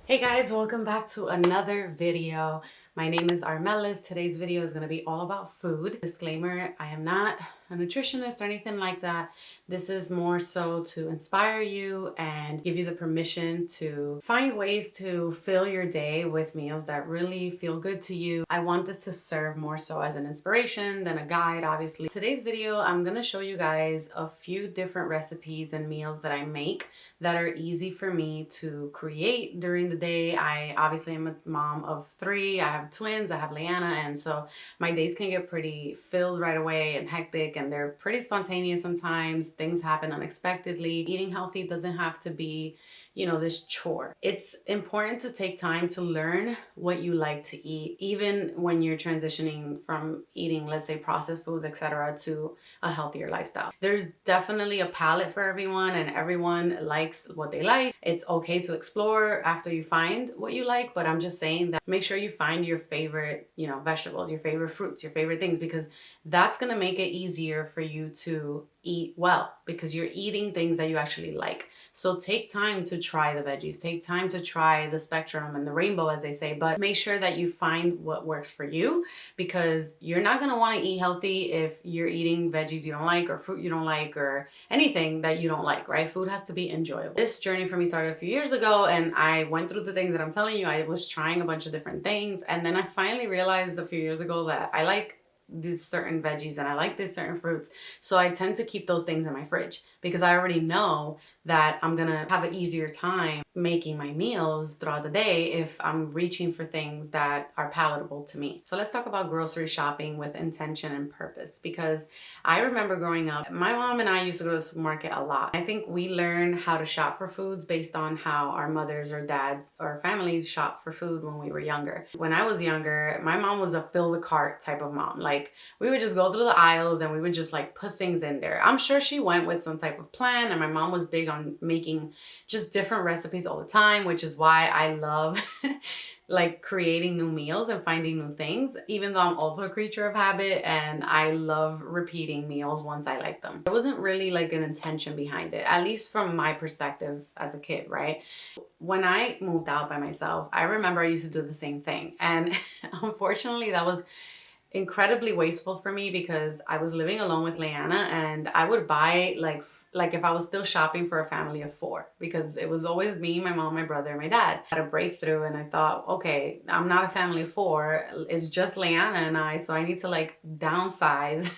Hey guys, welcome back to another video. My name is Armelis. Today's video is going to be all about food. Disclaimer, I am not a nutritionist or anything like that. This is more so to inspire you and give you the permission to find ways to fill your day with meals that really feel good to you. I want this to serve more so as an inspiration than a guide, obviously. Today's video, I'm going to show you guys a few different recipes and meals that I make that are easy for me to create during the day. I obviously am a mom of 3. I have twins. I have Leanna, and so my days can get pretty filled right away and hectic, and they're pretty spontaneous sometimes. Things happen unexpectedly. Eating healthy doesn't have to be, this chore. It's important to take time to learn what you like to eat, even when you're transitioning from eating, let's say, processed foods, etc., to a healthier lifestyle. There's definitely a palate for everyone, and everyone likes what they like. It's okay to explore after you find what you like, but I'm just saying that make sure you find your favorite, vegetables, your favorite fruits, your favorite things, because that's going to make it easier for you to eat well, because you're eating things that you actually like. So take time to try the veggies, take time to try the spectrum and the rainbow, as they say, but make sure that you find what works for you, because you're not going to want to eat healthy if you're eating veggies you don't like, or fruit you don't like, or anything that you don't like, right? Food has to be enjoyable. This journey for me started a few years ago, and I went through the things that I'm telling you. I was trying a bunch of different things, and then I finally realized a few years ago that I like these certain veggies and I like these certain fruits. So I tend to keep those things in my fridge, because I already know that I'm gonna have an easier time making my meals throughout the day if I'm reaching for things that are palatable to me. So let's talk about grocery shopping with intention and purpose, because I remember growing up, my mom and I used to go to the supermarket a lot. I think we learn how to shop for foods based on how our mothers or dads or families shop for food when we were younger. When I was younger, my mom was a fill the cart type of mom. Like, we would just go through the aisles and we would just like put things in there. I'm sure she went with some type of plan, and my mom was big on making just different recipes all the time, which is why I love like creating new meals and finding new things, even though I'm also a creature of habit and I love repeating meals once I like them. There wasn't really like an intention behind it, at least from my perspective as a kid, right? When I moved out by myself, I remember I used to do the same thing. And unfortunately, that was incredibly wasteful for me, because I was living alone with Leanna, and I would buy like if I was still shopping for a family of 4, because it was always me, my mom, my brother, and my dad. I had a breakthrough, and I thought, okay, I'm not a family of 4. It's just Leanna and I, so I need to like downsize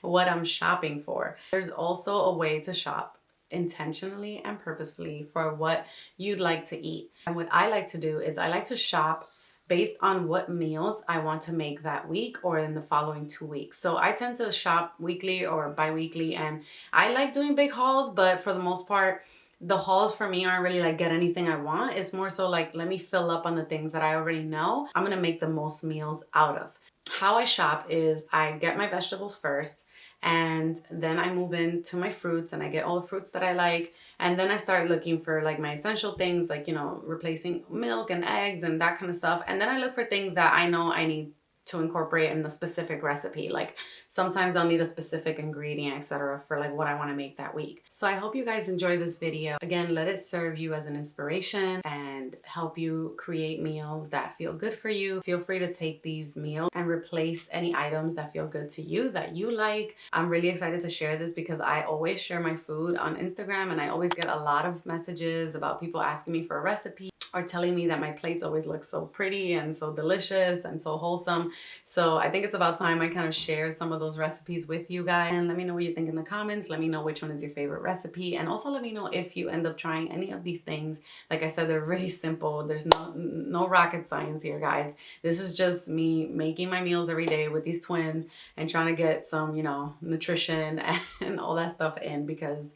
what I'm shopping for. There's also a way to shop intentionally and purposefully for what you'd like to eat. And what I like to do is I like to shop based on what meals I want to make that week or in the following 2 weeks. So I tend to shop weekly or bi-weekly, and I like doing big hauls, but for the most part, the hauls for me aren't really like get anything I want. It's more so like, let me fill up on the things that I already know I'm gonna make the most meals out of. How I shop is I get my vegetables first, and then I move into my fruits and I get all the fruits that I like. And then I start looking for like my essential things, like, replacing milk and eggs and that kind of stuff. And then I look for things that I know I need to incorporate in a specific recipe. Like sometimes I'll need a specific ingredient, etc., for like what I want to make that week. So I hope you guys enjoy this video. Again, let it serve you as an inspiration and help you create meals that feel good for you. Feel free to take these meals and replace any items that feel good to you, that you like. I'm really excited to share this, because I always share my food on Instagram, and I always get a lot of messages about people asking me for a recipe, or telling me that my plates always look so pretty and so delicious and so wholesome. So I think it's about time I kind of share some of those recipes with you guys. And let me know what you think in the comments. Let me know which one is your favorite recipe. And also let me know if you end up trying any of these things. Like I said, they're really simple. There's no rocket science here, guys. This is just me making my meals every day with these twins and trying to get some, nutrition and all that stuff in, because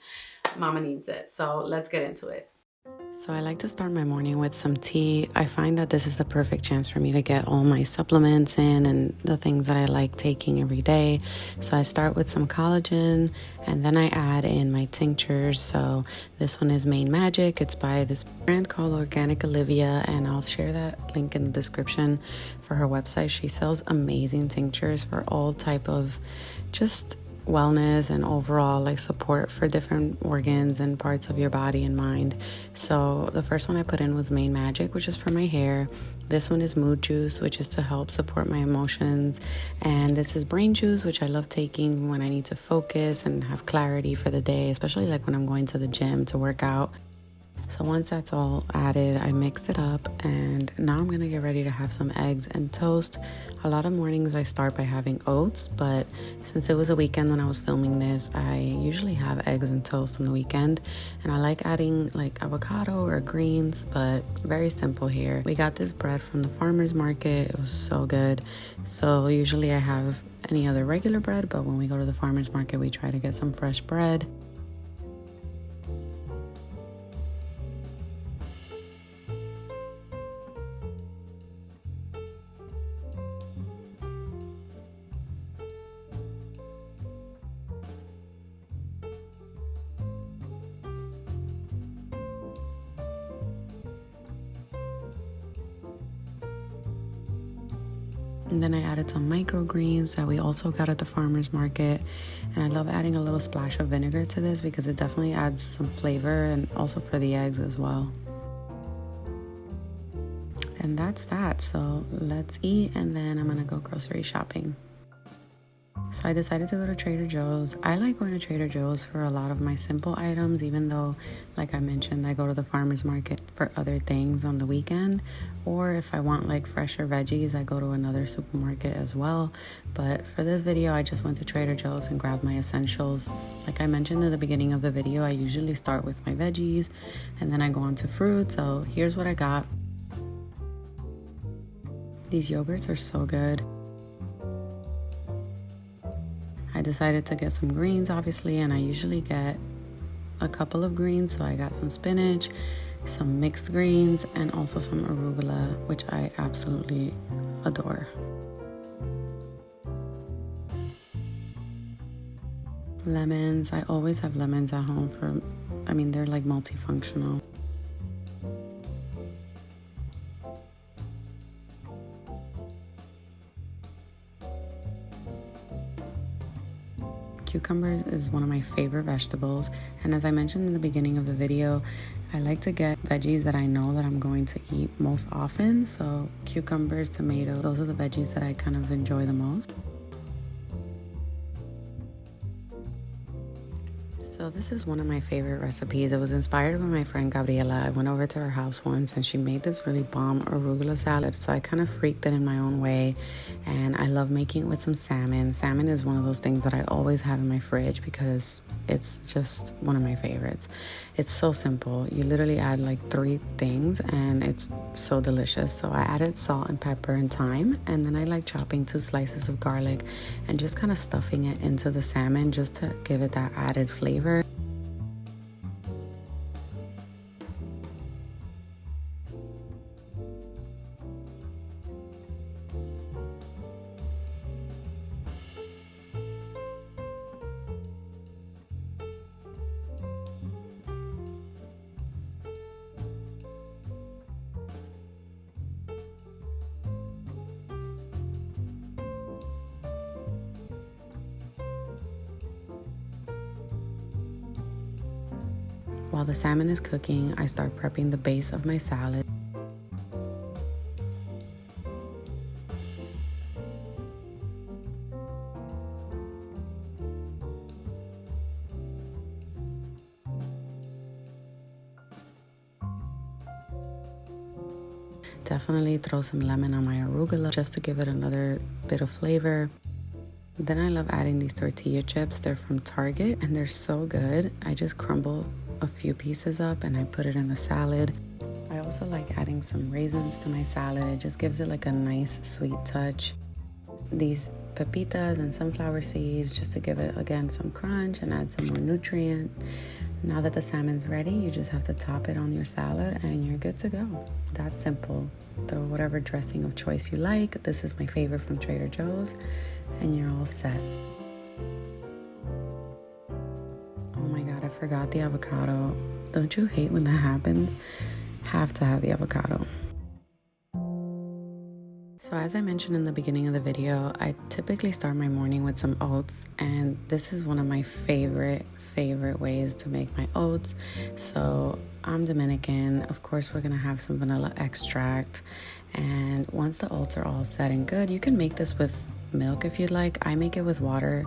mama needs it. So let's get into it. So I like to start my morning with some tea. I find that this is the perfect chance for me to get all my supplements in and the things that I like taking every day. So I start with some collagen, and then I add in my tinctures. So this one is Main Magic. It's by this brand called Organic Olivia, and I'll share that link in the description for her website. She sells amazing tinctures for all type of just wellness and overall like support for different organs and parts of your body and mind. So the first one I put in was Main Magic, which is for my hair. This one is Mood Juice, which is to help support my emotions. And this is Brain Juice, which I love taking when I need to focus and have clarity for the day, especially like when I'm going to the gym to work out. So once that's all added, I mixed it up, and now I'm gonna get ready to have some eggs and toast. A lot of mornings I start by having oats, but since it was a weekend when I was filming this, I usually have eggs and toast on the weekend, and I like adding like avocado or greens, but very simple here. We got this bread from the farmer's market. It was so good. So usually I have any other regular bread, but when we go to the farmer's market, we try to get some fresh bread. And then I added some microgreens that we also got at the farmer's market. And I love adding a little splash of vinegar to this because it definitely adds some flavor, and also for the eggs as well. And that's that. So let's eat, and then I'm gonna go grocery shopping. So I decided to go to Trader Joe's. I like going to Trader Joe's for a lot of my simple items, even though, like I mentioned, I go to the farmer's market for other things on the weekend. Or if I want like fresher veggies, I go to another supermarket as well. But for this video, I just went to Trader Joe's and grabbed my essentials. Like I mentioned in the beginning of the video, I usually start with my veggies and then I go on to fruit. So here's what I got. These yogurts are so good. I decided to get some greens, obviously, and I usually get a couple of greens. So I got some spinach, some mixed greens, and also some arugula, which I absolutely adore. Lemons. I always have lemons at home they're like multifunctional. Cucumbers is one of my favorite vegetables, and as I mentioned in the beginning of the video, I like to get veggies that I know that I'm going to eat most often. So cucumbers, tomatoes, those are the veggies that I kind of enjoy the most. So this is one of my favorite recipes. It was inspired by my friend Gabriela. I went over to her house once and she made this really bomb arugula salad. So I kind of freaked it in my own way, and I love making it with some salmon. Salmon is one of those things that I always have in my fridge because it's just one of my favorites. It's so simple. You literally add like 3 things and it's so delicious. So I added salt and pepper and thyme, and then I like chopping 2 slices of garlic and just kind of stuffing it into the salmon just to give it that added flavor. While the salmon is cooking, I start prepping the base of my salad. Definitely throw some lemon on my arugula just to give it another bit of flavor. Then I love adding these tortilla chips. They're from Target and they're so good. I just crumble a few pieces up and I put it in the salad. I also like adding some raisins to my salad. It just gives it like a nice sweet touch. These pepitas and sunflower seeds just to give it again some crunch and add some more nutrient. Now that the salmon's ready, you just have to top it on your salad and you're good to go. That's simple. Throw whatever dressing of choice you like. This is my favorite from Trader Joe's, and you're all set. Oh my God, I forgot the avocado. Don't you hate when that happens? Have to have the avocado. So as I mentioned in the beginning of the video, I typically start my morning with some oats, and this is one of my favorite ways to make my oats. So I'm Dominican. Of course, we're gonna have some vanilla extract, and once the oats are all set and good, you can make this with milk if you'd like. I make it with water.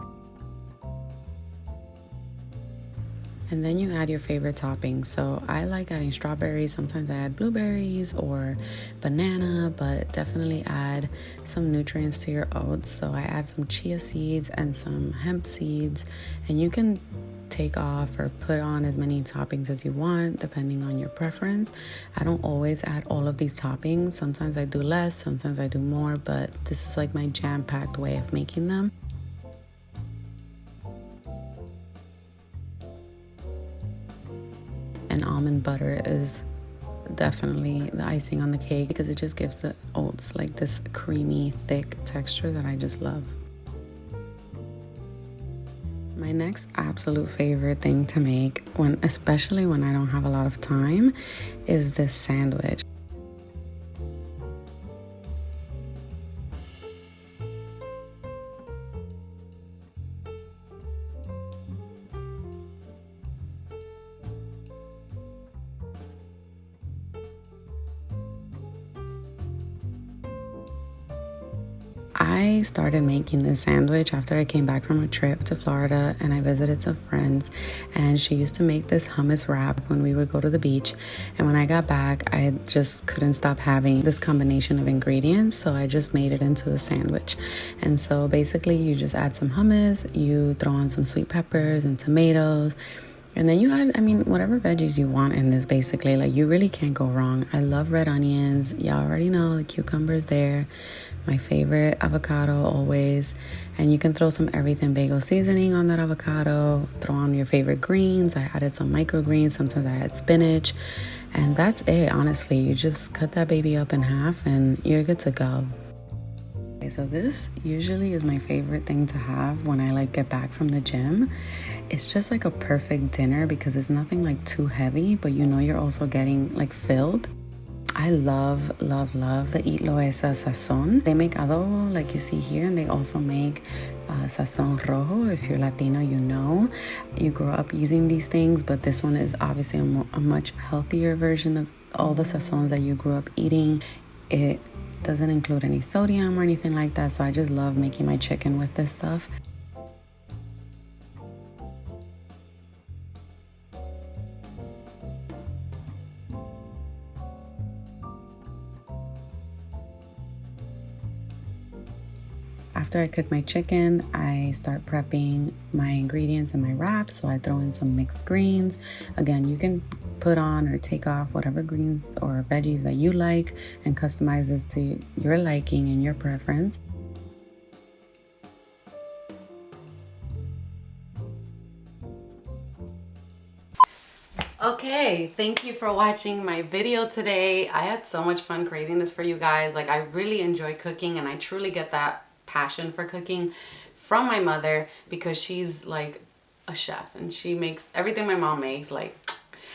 And then you add your favorite toppings. So I like adding strawberries. Sometimes I add blueberries or banana, but definitely add some nutrients to your oats. So I add some chia seeds and some hemp seeds, and you can take off or put on as many toppings as you want depending on your preference. I don't always add all of these toppings. Sometimes I do less, sometimes I do more, but this is like my jam-packed way of making them. And almond butter is definitely the icing on the cake because it just gives the oats like this creamy, thick texture that I just love. My next absolute favorite thing to make, especially when I don't have a lot of time, is this sandwich. I started making this sandwich after I came back from a trip to Florida and I visited some friends, and she used to make this hummus wrap when we would go to the beach. And when I got back, I just couldn't stop having this combination of ingredients, so I just made it into the sandwich. And so basically you just add some hummus, you throw on some sweet peppers and tomatoes, and then you add, whatever veggies you want in this, basically. Like, you really can't go wrong. I love red onions. Y'all already know the cucumbers there. My favorite, avocado, always. And you can throw some everything bagel seasoning on that avocado. Throw on your favorite greens. I added some microgreens. Sometimes I add spinach. And that's it, honestly. You just cut that baby up in half and you're good to go. So this usually is my favorite thing to have when I get back from the gym. It's just like a perfect dinner because it's nothing like too heavy, but you're also getting filled. I love the Eat Loesa Sazon. They make adobo like you see here, and they also make Sazon Rojo. If you're Latino, you grow up using these things, but this one is obviously a much healthier version of all the sazons that you grew up eating. It doesn't include any sodium or anything like that, so I just love making my chicken with this stuff. After I cook my chicken, I start prepping my ingredients in my wrap. So I throw in some mixed greens. Again, you can put on or take off whatever greens or veggies that you like and customize this to your liking and your preference. Okay, thank you for watching my video today. I had so much fun creating this for you guys. I really enjoy cooking, and I truly get that passion for cooking from my mother because she's like a chef and she makes everything my mom makes,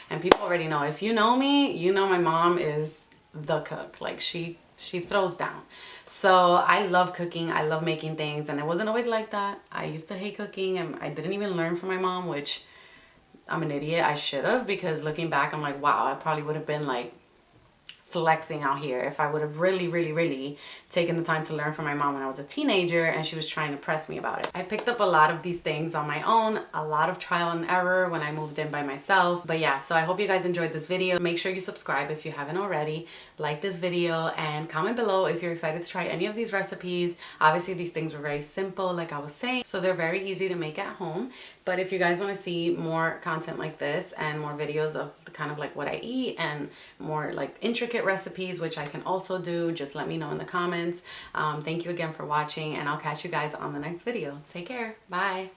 and people already know. If you know me, you know my mom is the cook. She throws down. So I love cooking. I love making things, and it wasn't always like that. I used to hate cooking, and I didn't even learn from my mom, which I'm an idiot. I should have, because looking back, I'm like, wow, I probably would have been flexing out here if I would have really taken the time to learn from my mom when I was a teenager and she was trying to press me about it. I picked up a lot of these things on my own, a lot of trial and error when I moved in by myself. But yeah, so I hope you guys enjoyed this video. Make sure you subscribe if you haven't already, like this video, and comment below if you're excited to try any of these recipes. Obviously these things were very simple, like I was saying, so they're very easy to make at home. But if you guys want to see more content like this and more videos of kind of what I eat and more intricate recipes, which I can also do, just let me know in the comments. Thank you again for watching, and I'll catch you guys on the next video. Take care. Bye.